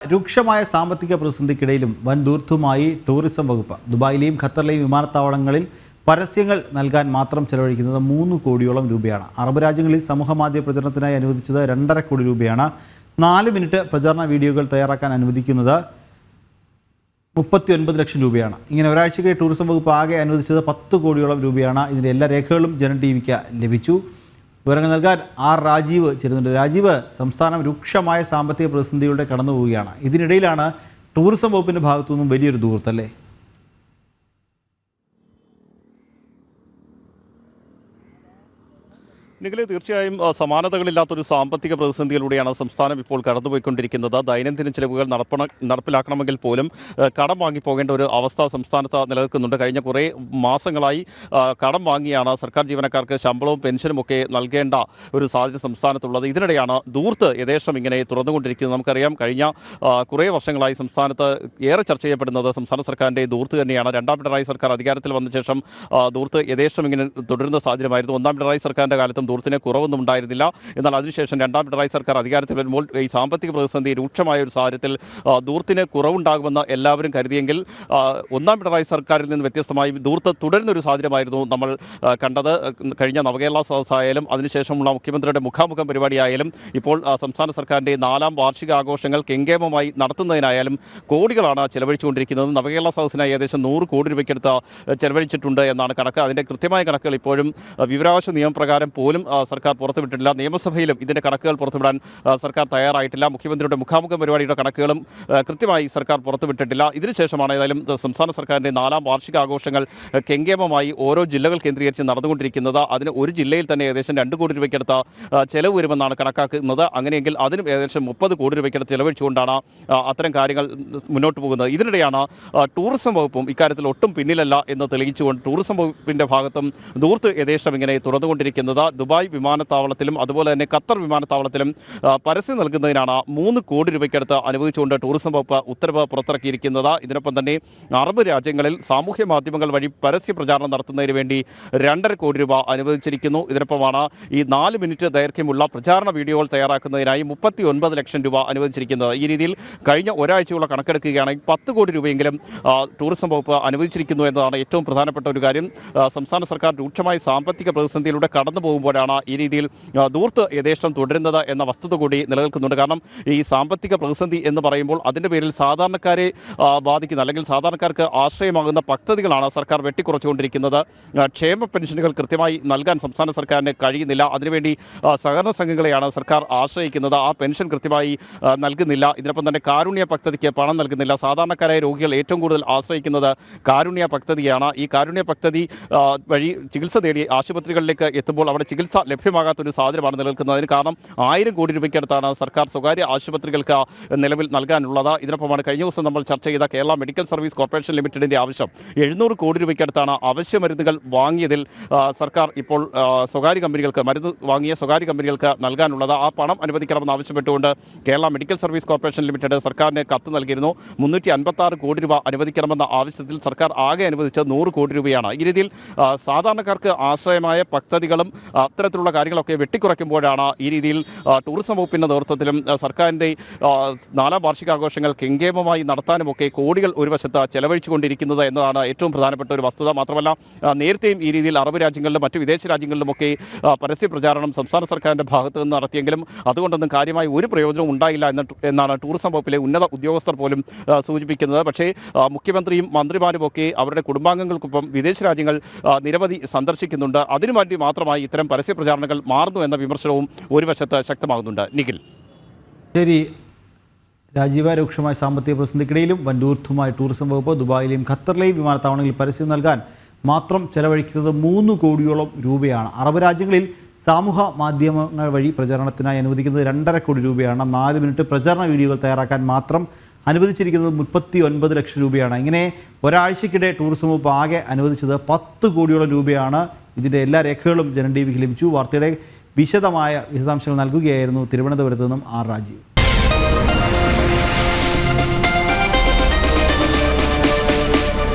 രൂക്ഷമായ സാമ്പത്തിക പ്രതിസന്ധിക്കിടയിലും വൻ ദൂർത്തുമായി ടൂറിസം വകുപ്പ് ദുബായിലെയും ഖത്തറിലെയും വിമാനത്താവളങ്ങളിൽ പരസ്യങ്ങൾ നൽകാൻ മാത്രം ചെലവഴിക്കുന്നത് 3 കോടിയോളം രൂപയാണ്. അറബ് രാജ്യങ്ങളിൽ സമൂഹമാധ്യമ പ്രചരണത്തിനായി അനുവദിച്ചത് 2.5 കോടി രൂപയാണ്. 4 മിനിറ്റ് പ്രചാരണ വീഡിയോകൾ തയ്യാറാക്കാൻ അനുവദിക്കുന്നത് 39 ലക്ഷം രൂപയാണ്. ഇങ്ങനെ ഒരാഴ്ചയ്ക്ക് ടൂറിസം വകുപ്പ് ആകെ അനുവദിച്ചത് 10 കോടിയോളം രൂപയാണ്. ഇതിൻ്റെ എല്ലാ രേഖകളും ജനം ടിവിക്ക് ലഭിച്ചു. വിവരങ്ങൾ നൽകാൻ രാജീവ് ചേരുന്നുണ്ട്. രാജീവ്, സംസ്ഥാനം രൂക്ഷമായ സാമ്പത്തിക പ്രതിസന്ധിയുടെ കടന്നു പോവുകയാണ്. ഇതിനിടയിലാണ് ടൂറിസം വകുപ്പിൻ്റെ ഭാഗത്തു നിന്നും വലിയൊരു ദൂർത്തല്ലേ? നിഖിൽ, തീർച്ചയായും സമാനതകളില്ലാത്തൊരു സാമ്പത്തിക പ്രതിസന്ധിയിലൂടെയാണ് സംസ്ഥാനം ഇപ്പോൾ കടന്നുപോയിക്കൊണ്ടിരിക്കുന്നത്. ദൈനംദിന ചിലവുകൾ നടപ്പിലാക്കണമെങ്കിൽ പോലും കടം വാങ്ങിപ്പോകേണ്ട ഒരു അവസ്ഥ സംസ്ഥാനത്ത് നിലനിൽക്കുന്നുണ്ട്. കഴിഞ്ഞ കുറേ മാസങ്ങളായി കടം വാങ്ങിയാണ് സർക്കാർ ജീവനക്കാർക്ക് ശമ്പളവും പെൻഷനും ഒക്കെ നൽകേണ്ട ഒരു സാഹചര്യം സംസ്ഥാനത്തുള്ളത്. ഇതിനിടെയാണ് ദൂർത്ത് യഥേഷ്ടം ഇങ്ങനെ തുറന്നുകൊണ്ടിരിക്കുന്നത്. നമുക്കറിയാം, കഴിഞ്ഞ കുറേ വർഷങ്ങളായി സംസ്ഥാനത്ത് ഏറെ ചർച്ച ചെയ്യപ്പെടുന്നത് സംസ്ഥാന സർക്കാരിൻ്റെ ദൂർത്ത് തന്നെയാണ്. രണ്ടാം പിണറായി സർക്കാർ അധികാരത്തിൽ വന്ന ശേഷം ദൂർത്ത് യഥേഷ്ടം ഇങ്ങനെ തുടരുന്ന സാഹചര്യമായിരുന്നു. ഒന്നാം പിണറായി സർക്കാരിൻ്റെ കാലത്തും ദൂർത്തിന് കുറവൊന്നും ഉണ്ടായിരുന്നില്ല. എന്നാൽ അതിനുശേഷം രണ്ടാം പിണറായി സർക്കാർ അധികാരത്തിൽ വരുമ്പോൾ ഈ സാമ്പത്തിക പ്രതിസന്ധി രൂക്ഷമായ ഒരു സാഹചര്യത്തിൽ ദൂർത്തിന് കുറവുണ്ടാകുമെന്ന് എല്ലാവരും കരുതിയെങ്കിൽ ഒന്നാം പിണറായി സർക്കാരിൽ നിന്ന് വ്യത്യസ്തമായി ദൂർത്ത് തുടരുന്നൊരു സാഹചര്യമായിരുന്നു നമ്മൾ കണ്ടത്. കഴിഞ്ഞ നവകേരള സദസ്സായാലും അതിനുശേഷമുള്ള മുഖ്യമന്ത്രിയുടെ മുഖാമുഖം പരിപാടിയായാലും ഇപ്പോൾ സംസ്ഥാന സർക്കാരിൻ്റെ 4ാം വാർഷികാഘോഷങ്ങൾ കെങ്കേമമായി നടത്തുന്നതിനായാലും കോടികളാണ് ചെലവഴിച്ചുകൊണ്ടിരിക്കുന്നത്. നവകേരള സദസ്സിനായി ഏകദേശം 100 കോടി രൂപയ്ക്കടുത്ത് ചെലവഴിച്ചിട്ടുണ്ട് എന്നാണ് കണക്ക്. അതിൻ്റെ കൃത്യമായ കണക്കുകൾ ഇപ്പോഴും വിവരാവകാശ നിയമപ്രകാരം പോലും സർക്കാർ പുറത്തുവിട്ടിട്ടില്ല. നിയമസഭയിലും ഇതിൻ്റെ കണക്കുകൾ പുറത്തുവിടാൻ സർക്കാർ തയ്യാറായിട്ടില്ല. മുഖ്യമന്ത്രിയുടെ മുഖാമുഖം പരിപാടിയുടെ കണക്കുകളും കൃത്യമായി സർക്കാർ പുറത്തുവിട്ടിട്ടില്ല. ഇതിനുശേഷമാണ് ഏതായാലും സംസ്ഥാന സർക്കാരിൻ്റെ 4ാം വാർഷികാഘോഷങ്ങൾ കെങ്കേമമായി ഓരോ ജില്ലകൾ കേന്ദ്രീകരിച്ച് നടന്നുകൊണ്ടിരിക്കുന്നത്. അതിന് ഒരു ജില്ലയിൽ തന്നെ ഏകദേശം 2 കോടി രൂപയ്ക്കടുത്ത് ചെലവ് വരുമെന്നാണ് കണക്കാക്കുന്നത്. അങ്ങനെയെങ്കിൽ അതിനും ഏകദേശം 30 കോടി രൂപയ്ക്കടുത്ത് ചെലവഴിച്ചുകൊണ്ടാണ് അത്തരം കാര്യങ്ങൾ മുന്നോട്ട് പോകുന്നത്. ഇതിനിടെയാണ് ടൂറിസം വകുപ്പും ഇക്കാര്യത്തിൽ ഒട്ടും പിന്നിലല്ല എന്ന് തെളിയിച്ചുകൊണ്ട് ടൂറിസം വകുപ്പിൻ്റെ ഭാഗത്തും ദൂർത്ത് യഥേഷ്ടം ഇങ്ങനെ തുറന്നുകൊണ്ടിരിക്കുന്നത്. ദുബായ് വിമാനത്താവളത്തിലും അതുപോലെ തന്നെ ഖത്തർ വിമാനത്താവളത്തിലും പരസ്യം നൽകുന്നതിനാണ് 3 കോടി രൂപയ്ക്കടുത്ത് അനുവദിച്ചുകൊണ്ട് ടൂറിസം വകുപ്പ് ഉത്തരവ് പുറത്തിറക്കിയിരിക്കുന്നത്. ഇതിനൊപ്പം തന്നെ അറബ് രാജ്യങ്ങളിൽ സാമൂഹ്യ മാധ്യമങ്ങൾ വഴി പരസ്യ പ്രചാരണം നടത്തുന്നതിന് വേണ്ടി 2.5 കോടി രൂപ അനുവദിച്ചിരിക്കുന്നു. ഇതിനൊപ്പമാണ് ഈ 4 മിനിറ്റ് ദൈർഘ്യമുള്ള പ്രചാരണ വീഡിയോകൾ തയ്യാറാക്കുന്നതിനായി 39 ലക്ഷം രൂപ അനുവദിച്ചിരിക്കുന്നത്. ഈ രീതിയിൽ കഴിഞ്ഞ ഒരാഴ്ചയുള്ള കണക്കെടുക്കുകയാണെങ്കിൽ 10 കോടി രൂപയെങ്കിലും ടൂറിസം വകുപ്പ് അനുവദിച്ചിരിക്കുന്നു എന്നതാണ് ഏറ്റവും പ്രധാനപ്പെട്ട ഒരു കാര്യം. സംസ്ഥാന സർക്കാർ രൂക്ഷമായ സാമ്പത്തിക പ്രതിസന്ധിയിലൂടെ കടന്നു പോകുമ്പോഴാണ് ഈ രീതിയിൽ ദൂർത്ത് യഥേഷ്ടം തുടരുന്നത് എന്ന വസ്തുത കൂടി നിലനിൽക്കുന്നുണ്ട്. കാരണം ഈ സാമ്പത്തിക പ്രതിസന്ധി എന്ന് പറയുമ്പോൾ അതിൻ്റെ പേരിൽ സാധാരണക്കാരെ ബാധിക്കുന്ന അല്ലെങ്കിൽ സാധാരണക്കാർക്ക് ആശ്രയമാകുന്ന പദ്ധതികളാണ് സർക്കാർ വെട്ടിക്കുറച്ചുകൊണ്ടിരിക്കുന്നത്. ക്ഷേമ പെൻഷനുകൾ കൃത്യമായി നൽകാൻ സംസ്ഥാന സർക്കാരിന് കഴിയുന്നില്ല. അതിനുവേണ്ടി സഹകരണ സംഘങ്ങളെയാണ് സർക്കാർ ആശ്രയിക്കുന്നത്. ആ പെൻഷൻ കൃത്യമായി നൽകുന്നില്ല. ഇതിനൊപ്പം തന്നെ കാരുണ്യ പദ്ധതിക്ക് പണം നൽകുന്നില്ല. സാധാരണക്കാരായ രോഗികൾ ഏറ്റവും കൂടുതൽ ആശ്രയിക്കുന്നത് കാരുണ്യ പദ്ധതിയാണ്. ഈ കാരുണ്യ പദ്ധതി വഴി ചികിത്സ തേടി ആശുപത്രികളിലേക്ക് എത്തുമ്പോൾ അവിടെ ചികിത്സ ലഭ്യമാകാത്തൊരു സാഹചര്യമാണ് നിലനിൽക്കുന്നത്. അതിന് കാരണം 1000 കോടി രൂപയ്ക്കടുത്താണ് സർക്കാർ സ്വകാര്യ ആശുപത്രികൾക്ക് നിലവിൽ നൽകാനുള്ളത്. ഇതിനൊപ്പമാണ് കഴിഞ്ഞ ദിവസം നമ്മൾ ചർച്ച ചെയ്ത കേരള മെഡിക്കൽ സർവീസ് കോർപ്പറേഷൻ ലിമിറ്റഡിൻ്റെ ആവശ്യം 700 കോടി രൂപയ്ക്കടുത്താണ് അവശ്യ മരുന്നുകൾ വാങ്ങിയതിൽ സർക്കാർ ഇപ്പോൾ സ്വകാര്യ കമ്പനികൾക്ക് മരുന്ന് വാങ്ങിയ സ്വകാര്യ കമ്പനികൾക്ക് നൽകാനുള്ളത്. ആ പണം അനുവദിക്കണമെന്ന് ആവശ്യപ്പെട്ടുകൊണ്ട് Kerala medical service corporation limited സർക്കാരിന് കത്ത് നൽകിയിരുന്നു. 356 കോടി രൂപ അനുവദിക്കണമെന്ന ആവശ്യത്തിൽ സർക്കാർ ആകെ അനുവദിച്ചത് 100 കോടി രൂപയാണ്. ഈ രീതിയിൽ സാധാരണക്കാർക്ക് ആശ്രയമായ പദ്ധതികളും അത്തരത്തിലുള്ള കാര്യങ്ങളൊക്കെ വെട്ടിക്കുറയ്ക്കുമ്പോഴാണ് ഈ രീതിയിൽ ടൂറിസം വകുപ്പിൻ്റെ നേതൃത്വത്തിലും സർക്കാരിൻ്റെ 4ാം വാർഷികാഘോഷങ്ങൾ കെങ്കേമമായി നടത്താനുമൊക്കെ കോടികൾ ഒരു വശത്ത് ചെലവഴിച്ചുകൊണ്ടിരിക്കുന്നത് എന്നതാണ് ഏറ്റവും പ്രധാനപ്പെട്ട ഒരു വസ്തുത. മാത്രമല്ല, നേരത്തെയും ഈ രീതിയിൽ അറബ് രാജ്യങ്ങളിലും മറ്റു വിദേശ രാജ്യങ്ങളിലുമൊക്കെ പരസ്യ പ്രചാരണം സംസ്ഥാന സർക്കാരിൻ്റെ ഭാഗത്ത് നിന്ന് നടത്തിയെങ്കിലും അതുകൊണ്ടൊന്നും കാര്യമായി ഒരു പ്രയോജനവും ഉണ്ടായില്ല എന്നാണ് ടൂറിസം വകുപ്പിലെ ഉന്നത ഉദ്യോഗസ്ഥർ പോലും സൂചിപ്പിക്കുന്നത്. പക്ഷേ മുഖ്യമന്ത്രിയും മന്ത്രിമാരുമൊക്കെ അവരുടെ കുടുംബാംഗങ്ങൾക്കൊപ്പം വിദേശ രാജ്യങ്ങൾ നിരവധി സന്ദർശിക്കുന്നുണ്ട്. അതിനുവേണ്ടി മാത്രമായി ഇത്തരം പരസ്യ പ്രചാരണങ്ങൾ മാറുന്നു എന്ന വിമർശനവും ഒരു വശത്ത് ശക്തമാകുന്നുണ്ട്. നിഖിൽ, ശരി രാജീവ, രൂക്ഷമായ സാമ്പത്തിക പ്രതിസന്ധിക്കിടയിലും വൻദൂർത്തുമായി ടൂറിസം വകുപ്പ് ദുബായിലെയും ഖത്തറിലെയും വിമാനത്താവളങ്ങളിൽ പരസ്യം നൽകാൻ മാത്രം ചെലവഴിക്കുന്നത് 3 കോടിയോളം രൂപയാണ്. അറബ് രാജ്യങ്ങളിൽ സമൂഹ മാധ്യമങ്ങൾ വഴി പ്രചാരണത്തിനായി അനുവദിക്കുന്നത് 2.5 കോടി രൂപയാണ്. 4 മിനിറ്റ് പ്രചാരണ വീഡിയോകൾ തയ്യാറാക്കാൻ മാത്രം അനുവദിച്ചിരിക്കുന്നത് 39 ലക്ഷം രൂപയാണ്. ഇങ്ങനെ ഒരാഴ്ചക്കിടെ ടൂറിസം വകുപ്പ് ആകെ അനുവദിച്ചത് 10 കോടിയോളം രൂപയാണ്. ഇതിൻ്റെ എല്ലാ രേഖകളും ജനം ടിവിക്ക് ലഭിച്ചു. വാർത്തയുടെ വിശദാംശങ്ങൾ നൽകുകയായിരുന്നു തിരുവനന്തപുരത്ത് നിന്നും രാജീവ്.